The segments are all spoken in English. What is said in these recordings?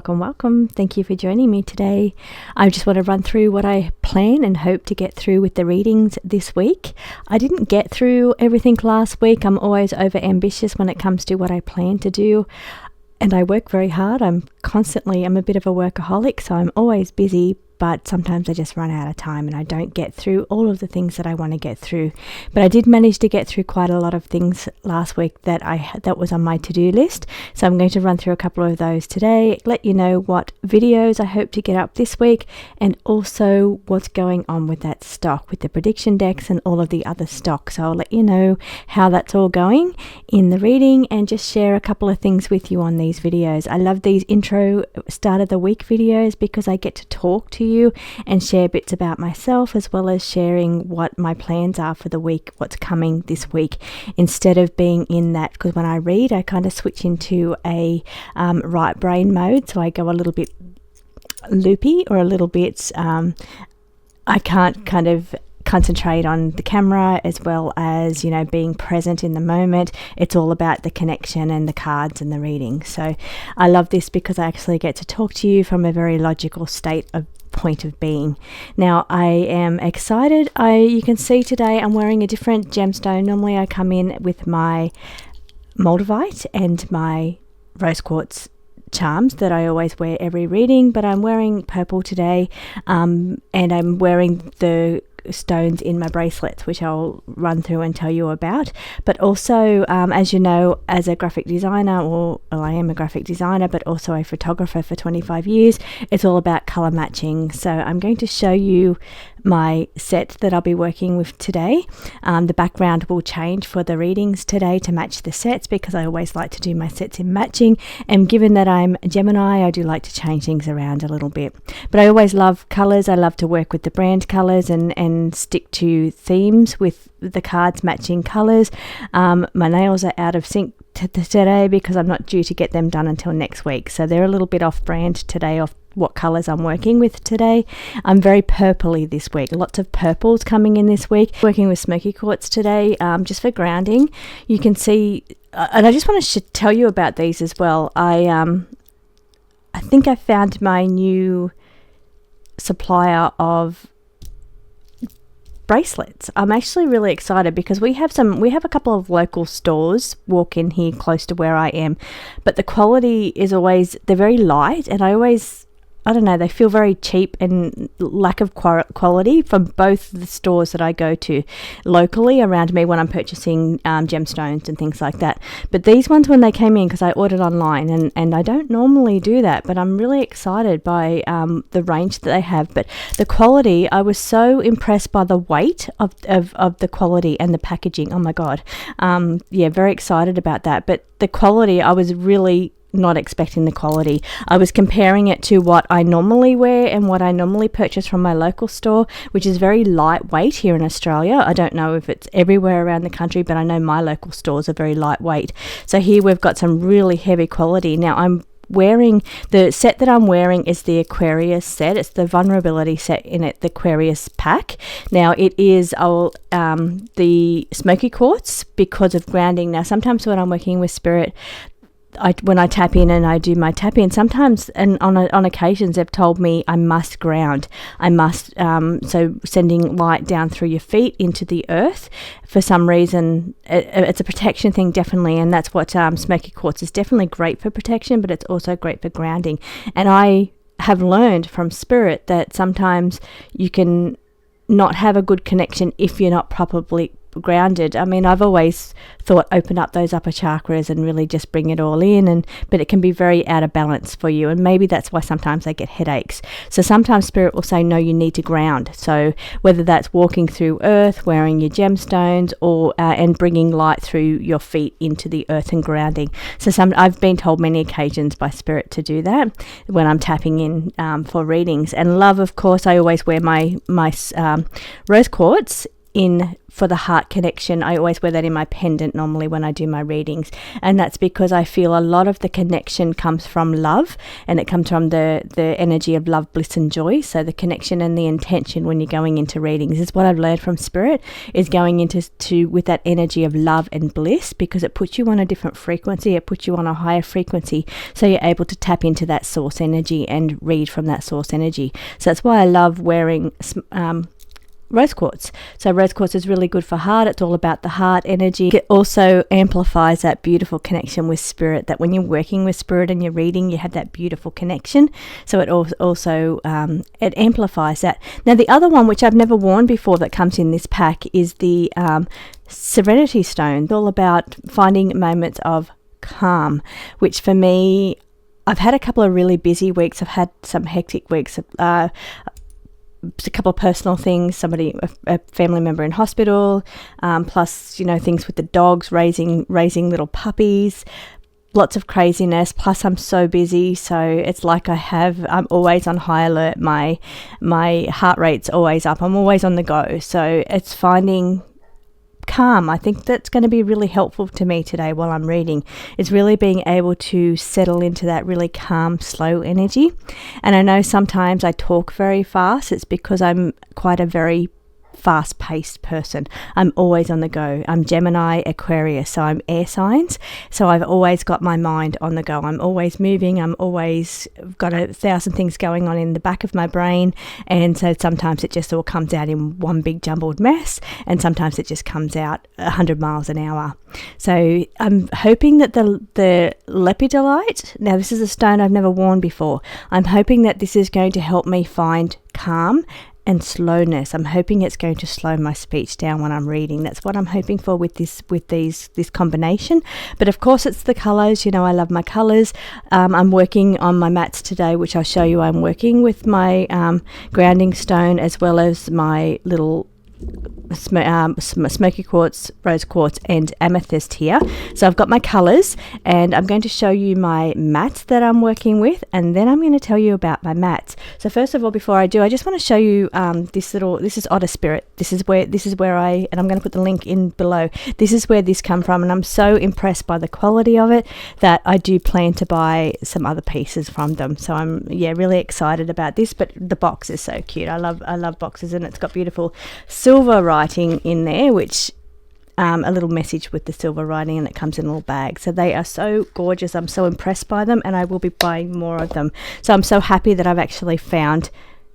Welcome. Thank you for joining me today. I just want to run through what I plan and hope to get through with the readings this week. I didn't get through everything last week. I'm always over ambitious when it comes to what I plan to do. And I work very hard. I'm a bit of a workaholic, so I'm always busy, but sometimes I just run out of time and I don't get through all of the things that I want to get through. But I did manage to get through quite a lot of things last week that was on my to-do list. So I'm going to run through a couple of those today, let you know what videos I hope to get up this week, and also what's going on with that stock, with the prediction decks and all of the other stock. So I'll let you know how that's all going in the reading and just share a couple of things with you on these videos. I love these intro start of the week videos because I get to talk to you and share bits about myself, as well as sharing what my plans are for the week, what's coming this week, instead of being in that, because when I read I kind of switch into a right brain mode, so I go a little bit loopy or a little bit I can't kind of concentrate on the camera, as well as, being present in the moment. It's all about the connection and the cards and the reading. So I love this because I actually get to talk to you from a very logical point of being. Now I am excited. You can see today I'm wearing a different gemstone. Normally I come in with my Moldavite and my rose quartz charms that I always wear every reading, but I'm wearing purple today, and I'm wearing the stones in my bracelets, which I'll run through and tell you about. But also, as you know, as a graphic designer, I am a graphic designer, but also a photographer for 25 years, it's all about color matching. So I'm going to show you my set that I'll be working with today. The background will change for the readings today to match the sets, because I always like to do my sets in matching, and given that I'm a Gemini, I do like to change things around a little bit. But I always love colors. I love to work with the brand colors and stick to themes with the cards matching colors. My nails are out of sync today because I'm not due to get them done until next week, so they're a little bit off brand today, off what colors I'm working with today. I'm very purpley this week, lots of purples coming in this week. Working with smoky quartz today, just for grounding. You can see, and I just want to tell you about these as well. I think I found my new supplier of bracelets. I'm actually really excited because we have a couple of local stores walk in here close to where I am, but the quality is always, they're very light, and I don't know, they feel very cheap and lack of quality from both the stores that I go to locally around me when I'm purchasing gemstones and things like that. But these ones, when they came in, because I ordered online, and I don't normally do that, but I'm really excited by the range that they have. But the quality, I was so impressed by the weight of the quality and the packaging. Oh my God. Very excited about that. But the quality, I was really not expecting the quality. I was comparing it to what I normally wear and what I normally purchase from my local store, which is very lightweight here in Australia. I don't know if it's everywhere around the country, but I know my local stores are very lightweight. So here we've got some really heavy quality. Now I'm wearing, the set that I'm wearing is the Aquarius set. It's the vulnerability set in it, the Aquarius pack. Now it is the smoky quartz because of grounding. Now sometimes when I'm working with spirit, when I tap in and I do my tap in, sometimes and on occasions they've told me I must ground. I must, so sending light down through your feet into the earth. For some reason, it's a protection thing, definitely, and that's what smoky quartz is definitely great for protection, but it's also great for grounding. And I have learned from spirit that sometimes you can not have a good connection if you're not properly grounded. I mean, I've always thought open up those upper chakras and really just bring it all in, but it can be very out of balance for you, and maybe that's why sometimes I get headaches. So sometimes spirit will say no, you need to ground. So whether that's walking through earth, wearing your gemstones, or and bringing light through your feet into the earth and grounding. So I've been told many occasions by spirit to do that when I'm tapping in for readings. And love, of course, I always wear my rose quartz in for the heart connection. I always wear that in my pendant normally when I do my readings, and that's because I feel a lot of the connection comes from love, and it comes from the energy of love, bliss and joy. So the connection and the intention when you're going into readings is what I've learned from Spirit, is going into with that energy of love and bliss, because it puts you on a different frequency, it puts you on a higher frequency, so you're able to tap into that source energy and read from that source energy. So that's why I love wearing rose quartz. So rose quartz is really good for heart. It's all about the heart energy. It also amplifies that beautiful connection with Spirit, that when you're working with Spirit and you're reading, you have that beautiful connection. So it also it amplifies that. Now the other one, which I've never worn before, that comes in this pack is the Serenity Stone. It's all about finding moments of calm, which for me, I've had a couple of really busy weeks. I've had some hectic weeks. A couple of personal things, a family member in hospital, plus, you know, things with the dogs, raising little puppies, lots of craziness, plus I'm so busy, so it's like I'm always on high alert. My heart rate's always up. I'm always on the go. So it's finding calm. I think that's going to be really helpful to me today while I'm reading. It's really being able to settle into that really calm, slow energy. And I know sometimes I talk very fast. It's because I'm quite a very fast-paced person. I'm always on the go. I'm Gemini, Aquarius, so I'm air signs. So I've always got my mind on the go. I'm always moving. I'm always got 1,000 things going on in the back of my brain. And so sometimes it just all comes out in one big jumbled mess, and sometimes it just comes out 100 miles an hour. So I'm hoping that the lepidolite, now this is a stone I've never worn before, I'm hoping that this is going to help me find calm and slowness. I'm hoping it's going to slow my speech down when I'm reading. That's what I'm hoping for with this combination. But of course it's the colors. You know, I love my colors. I'm working on my mats today, which I'll show you. I'm working with my grounding stone, as well as my little smoky quartz, rose quartz and amethyst here. So I've got my colors, and I'm going to show you my mats that I'm working with, and then I'm going to tell you about my mats. So first of all, before I do, I just want to show you this is Otter Spirit. This is where and I'm going to put the link in below. This is where this come from, and I'm so impressed by the quality of it that I do plan to buy some other pieces from them. So I'm really excited about this. But the box is so cute. I love boxes, and it's got beautiful silver writing in there, which a little message with the silver writing, and it comes in a little bag. So they are so gorgeous. I'm so impressed by them, and I will be buying more of them. So I'm so happy that I've actually found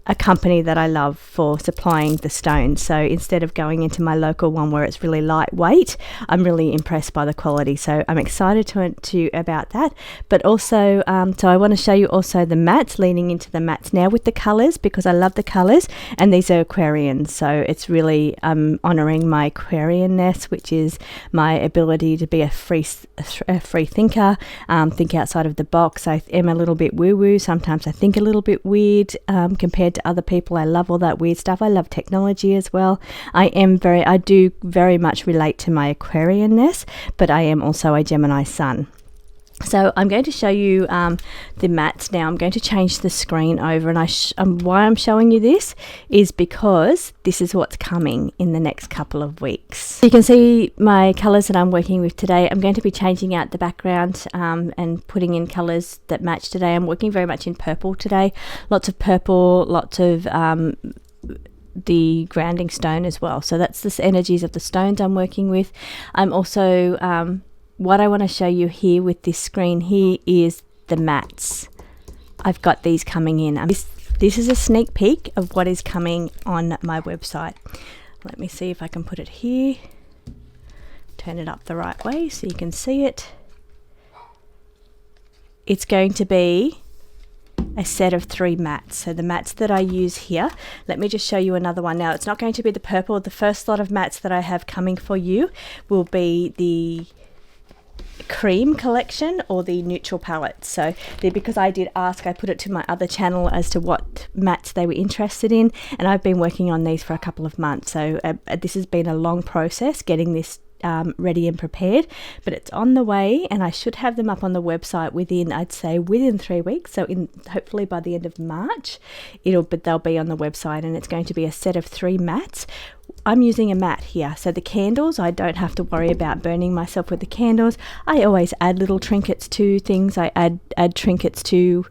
a company that I love for supplying the stones. So instead of going into my local one where it's really lightweight, I'm really impressed by the quality. So I'm excited to about that. But also, so I want to show you also the mats, leaning into the mats now with the colors, because I love the colors, and these are Aquarians. So it's really honoring my Aquarianness, which is my ability to be a free thinker, think outside of the box. I am a little bit woo-woo. Sometimes I think a little bit weird compared to other people. I love all that weird stuff. I love technology as well. I do very much relate to my Aquarianness, but I am also a Gemini sun. So I'm going to show you the mats now. I'm going to change the screen over, and why I'm showing you this is because this is what's coming in the next couple of weeks. You can see my colors that I'm working with today. I'm going to be changing out the background and putting in colors that match today. I'm working very much in purple today. Lots of purple, lots of the grounding stone as well. So that's the energies of the stones I'm working with. I'm also what I want to show you here with this screen here is the mats. I've got these coming in. This is a sneak peek of what is coming on my website. Let me see if I can put it here. Turn it up the right way so you can see it. It's going to be a set of 3 mats. So the mats that I use here, let me just show you another one. Now it's not going to be the purple. The first lot of mats that I have coming for you will be the cream collection or the neutral palette. So because I did ask, I put it to my other channel as to what mats they were interested in, and I've been working on these for a couple of months. So this has been a long process getting this ready and prepared, but it's on the way, and I should have them up on the website within 3 weeks. So hopefully by the end of March they'll be on the website, and it's going to be a set of 3 mats I'm using a mat here. So the candles, I don't have to worry about burning myself with the candles. I always add little trinkets to things. I add trinkets to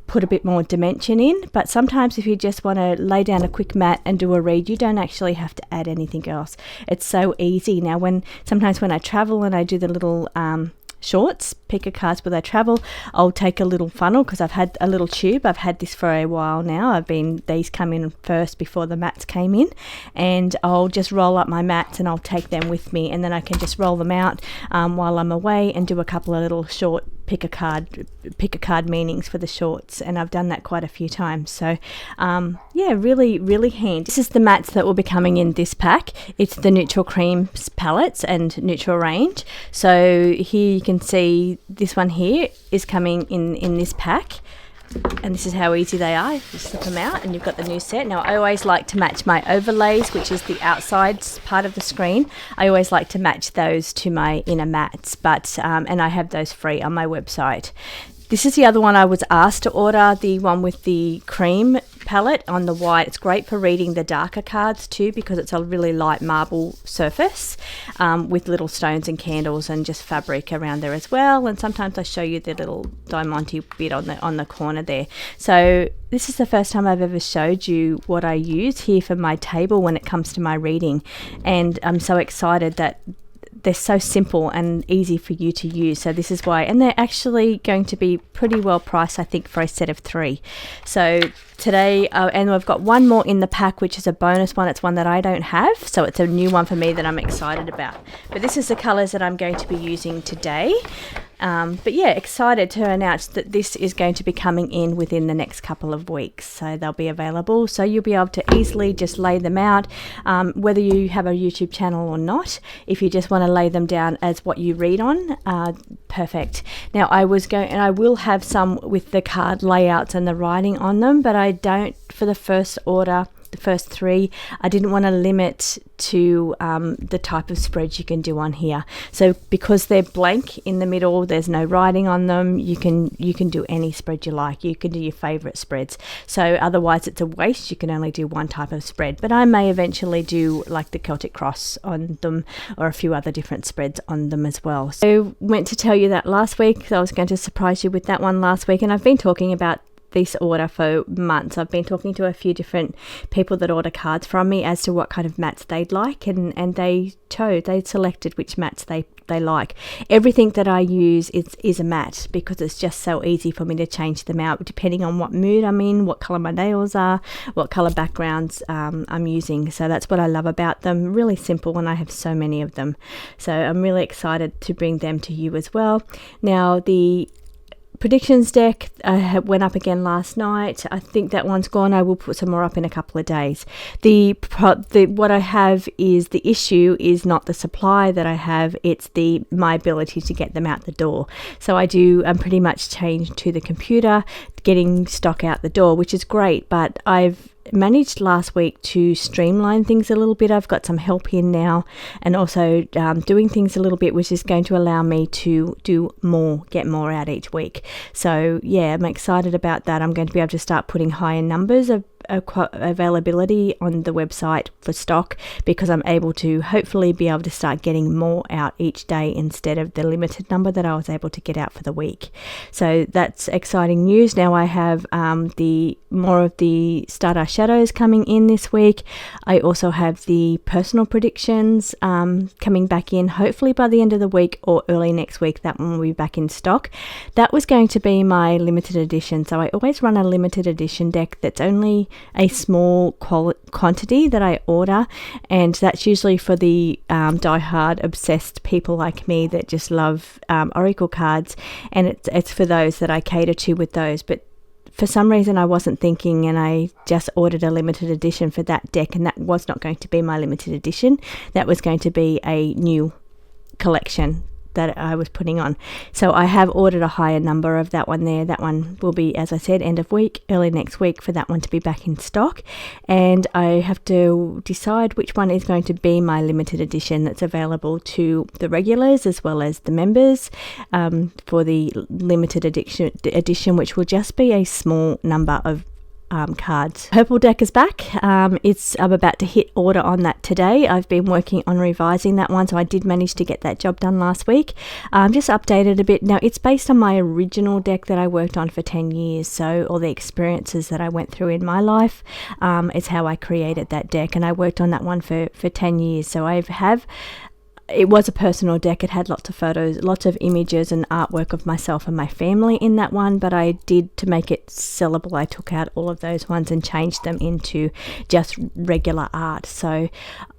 put a bit more dimension in, but sometimes if you just want to lay down a quick mat and do a read, you don't actually have to add anything else. It's so easy. Now sometimes when I travel and I do the little shorts, picker cards where they travel, I'll take a little funnel, because I've had a little tube. I've had this for a while now. These come in first before the mats came in, and I'll just roll up my mats and I'll take them with me, and then I can just roll them out while I'm away and do a couple of little short pick a card meanings for the shorts, and I've done that quite a few times. So yeah, really, really handy. This is the mats that will be coming in this pack. It's the Neutral Creams palettes and Neutral range. So here you can see this one here is coming in this pack. And this is how easy they are. You slip them out and you've got the new set. Now I always like to match my overlays, which is the outside part of the screen. I always like to match those to my inner mats, but and I have those free on my website. This is the other one I was asked to order, the one with the cream palette on the white. It's great for reading the darker cards too, because it's a really light marble surface with little stones and candles and just fabric around there as well. And sometimes I show you the little diamante bit on the corner there. So this is the first time I've ever showed you what I use here for my table when it comes to my reading, and I'm so excited that they're so simple and easy for you to use. So this is why, and they're actually going to be pretty well priced, I think, for a set of 3. So today, and we've got one more in the pack, which is a bonus one. It's one that I don't have, so it's a new one for me that I'm excited about. But this is the colors that I'm going to be using today. But yeah, excited to announce that this is going to be coming in within the next couple of weeks. So they'll be available. So you'll be able to easily just lay them out, whether you have a YouTube channel or not. If you just want to lay them down as what you read on, perfect. Now I will have some with the card layouts and the writing on them, but I don't for the first order. The first 3, I didn't want to limit to the type of spreads you can do on here. So because they're blank in the middle, there's no writing on them, you can do any spread you like. You can do your favorite spreads. So otherwise it's a waste. You can only do one type of spread, but I may eventually do like the Celtic Cross on them or a few other different spreads on them as well. So I went to tell you that last week. So I was going to surprise you with that one last week, and I've been talking about this order for months. I've been talking to a few different people that order cards from me as to what kind of mats they'd like, and they selected which mats they like. Everything that I use is a mat, because it's just so easy for me to change them out depending on what mood I'm in, what color my nails are, what color backgrounds I'm using. So that's what I love about them. Really simple, and I have so many of them. So I'm really excited to bring them to you as well. Now the predictions deck went up again last night. I think that one's gone. I will put some more up in a couple of days. What I have is, the issue is not the supply that I have, it's my ability to get them out the door. So I'm pretty much chained to the computer getting stock out the door, which is great, but I've managed last week to streamline things a little bit. I've got some help in now, and also doing things a little bit, which is going to allow me to get more out each week. So yeah, I'm excited about that. I'm going to be able to start putting higher numbers of availability on the website for stock, because I'm able to hopefully be able to start getting more out each day instead of the limited number that I was able to get out for the week. So that's exciting news. Now I have more of the Stardust Shadows coming in this week. I also have the personal predictions coming back in, hopefully by the end of the week or early next week. That one will be back in stock. That was going to be my limited edition. So I always run a limited edition deck that's only a small quantity that I order, and that's usually for the die-hard obsessed people like me that just love Oracle cards, and it's for those that I cater to with those. But for some reason I wasn't thinking, and I just ordered a limited edition for that deck, and that was not going to be my limited edition. That was going to be a new collection that I was putting on. So I have ordered a higher number of that one there. That one will be, as I said, end of week, early next week for that one to be back in stock. And I have to decide which one is going to be my limited edition that's available to the regulars as well as the members for the limited edition, which will just be a small number of cards. Purple deck is back. I'm about to hit order on that today. I've been working on revising that one, so I did manage to get that job done last week. Just updated a bit. Now it's based on my original deck that I worked on for 10 years, so all the experiences that I went through in my life is how I created that deck, and I worked on that one for 10 years. So it was a personal deck. It had lots of photos, lots of images and artwork of myself and my family in that one, but I did, to make it sellable, I took out all of those ones and changed them into just regular art. So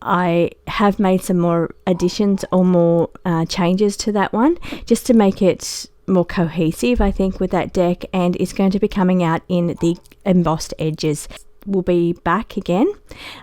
I have made some more additions or more changes to that one just to make it more cohesive, I think, with that deck, and it's going to be coming out in the embossed edges. Will be back again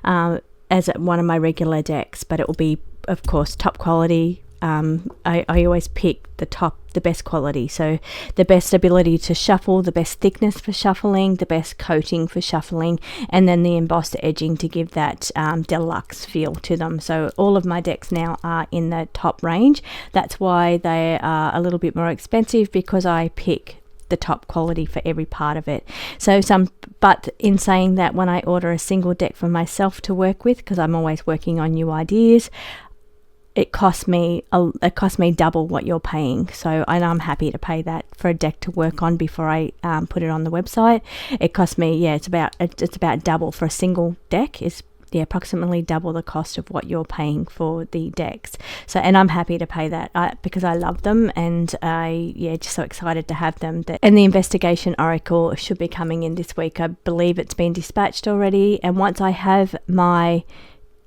as one of my regular decks, but it will be, of course, top quality. I always pick the best quality, so the best ability to shuffle, the best thickness for shuffling, the best coating for shuffling, and then the embossed edging to give that deluxe feel to them. So all of my decks now are in the top range. That's why they are a little bit more expensive, because I pick the top quality for every part of it. But in saying that, when I order a single deck for myself to work with, because I'm always working on new ideas, it costs me double what you're paying. So I'm happy to pay that for a deck to work on before I put it on the website. It costs me, it's about double for a single deck. Is approximately double the cost of what you're paying for the decks. So, and I'm happy to pay that because I love them, and just so excited to have them. And the investigation oracle should be coming in this week. I believe it's been dispatched already, and once I have my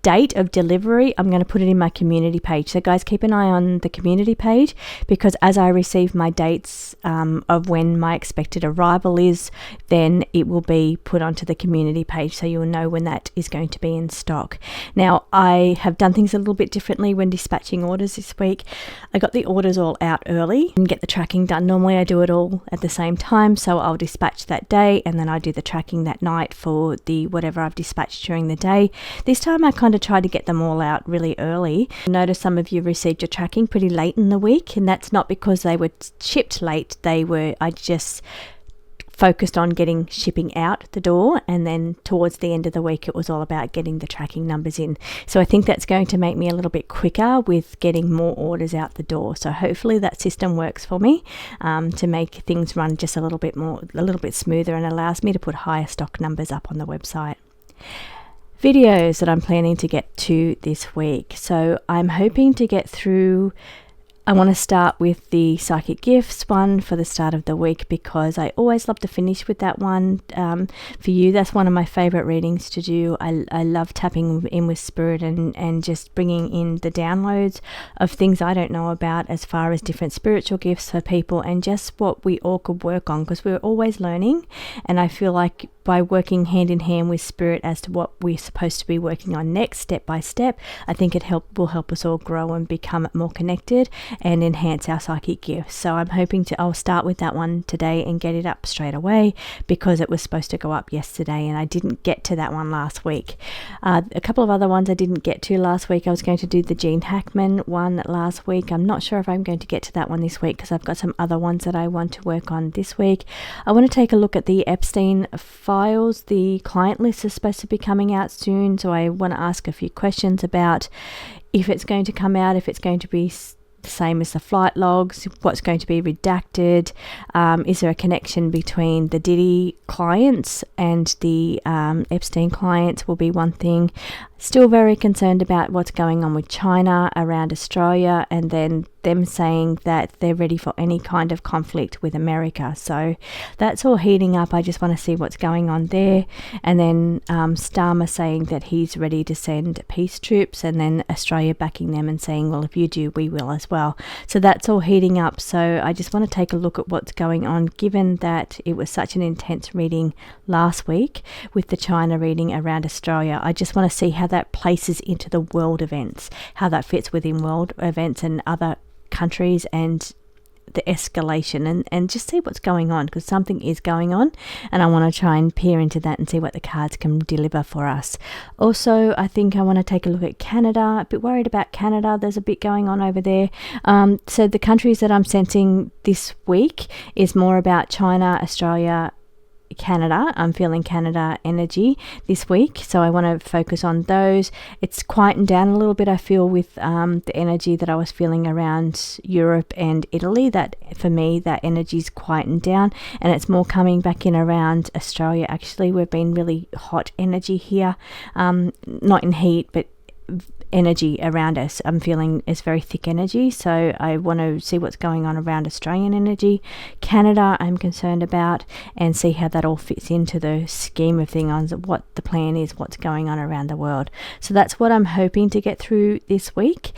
date of delivery, I'm going to put it in my community page. So guys, keep an eye on the community page, because as I receive my dates of when my expected arrival is, then it will be put onto the community page, so you'll know when that is going to be in stock. Now, I have done things a little bit differently when dispatching orders this week. I got the orders all out early and get the tracking done. Normally I do it all at the same time, so I'll dispatch that day and then I do the tracking that night for the whatever I've dispatched during the day. This time I kind of tried to get them all out really early. Notice some of you received your tracking pretty late in the week, and that's not because they were shipped late. I just focused on getting shipping out the door, and then towards the end of the week it was all about getting the tracking numbers in. So I think that's going to make me a little bit quicker with getting more orders out the door. So hopefully that system works for me to make things run just a little bit smoother, and allows me to put higher stock numbers up on the website. Videos that I'm planning to get to this week. So I'm hoping to get through, I want to start with the Psychic Gifts one for the start of the week, because I always love to finish with that one. For you, that's one of my favorite readings to do. I love tapping in with spirit and just bringing in the downloads of things I don't know about as far as different spiritual gifts for people, and just what we all could work on, because we're always learning. And I feel like by working hand in hand with spirit as to what we're supposed to be working on next, step by step, I think it will help us all grow and become more connected and enhance our psychic gifts. So I'll start with that one today and get it up straight away, because it was supposed to go up yesterday and I didn't get to that one last week. A couple of other ones I didn't get to last week. I was going to do the Gene Hackman one last week. I'm not sure if I'm going to get to that one this week, because I've got some other ones that I want to work on this week. I want to take a look at the Epstein files. The client list is supposed to be coming out soon, so I want to ask a few questions about if it's going to come out, if it's going to be the same as the flight logs, what's going to be redacted, is there a connection between the Diddy clients and the Epstein clients, will be one thing. Still very concerned about what's going on with China around Australia, and then them saying that they're ready for any kind of conflict with America. So that's all heating up. I just want to see what's going on there. And then Starmer saying that he's ready to send peace troops, and then Australia backing them and saying, well, if you do, we will as well. So that's all heating up. So I just want to take a look at what's going on, given that it was such an intense reading last week with the China reading around Australia. I just want to see how that places into the world events, how that fits within world events and other countries, and the escalation, and just see what's going on, because something is going on, and I want to try and peer into that and see what the cards can deliver for us. Also, I think I want to take a look at Canada. A bit worried about Canada. There's a bit going on over there. So the countries that I'm sensing this week is more about China, Australia, Canada. I'm feeling Canada energy this week, so I want to focus on those. It's quietened down a little bit, I feel, with the energy that I was feeling around Europe and Italy. That for me, that energy's quietened down, and it's more coming back in around Australia. Actually, we've been really hot energy here, not in heat, but energy around us. I'm feeling is very thick energy, so I want to see what's going on around Australian energy. Canada I'm concerned about, and see how that all fits into the scheme of things, on what the plan is, what's going on around the world. So that's what I'm hoping to get through this week.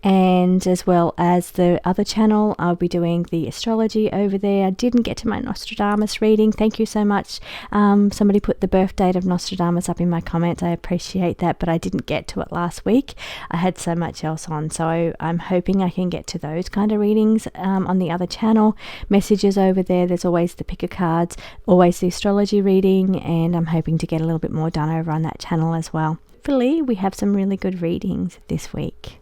And as well as the other channel, I'll be doing the astrology over there. I didn't get to my Nostradamus reading. Thank you so much. Somebody put the birth date of Nostradamus up in my comments. I appreciate that, but I didn't get to it last week. I had so much else on, so I'm hoping I can get to those kind of readings on the other channel. Messages over there, there's always the pick of cards, always the astrology reading, and I'm hoping to get a little bit more done over on that channel as well. Hopefully we have some really good readings this week.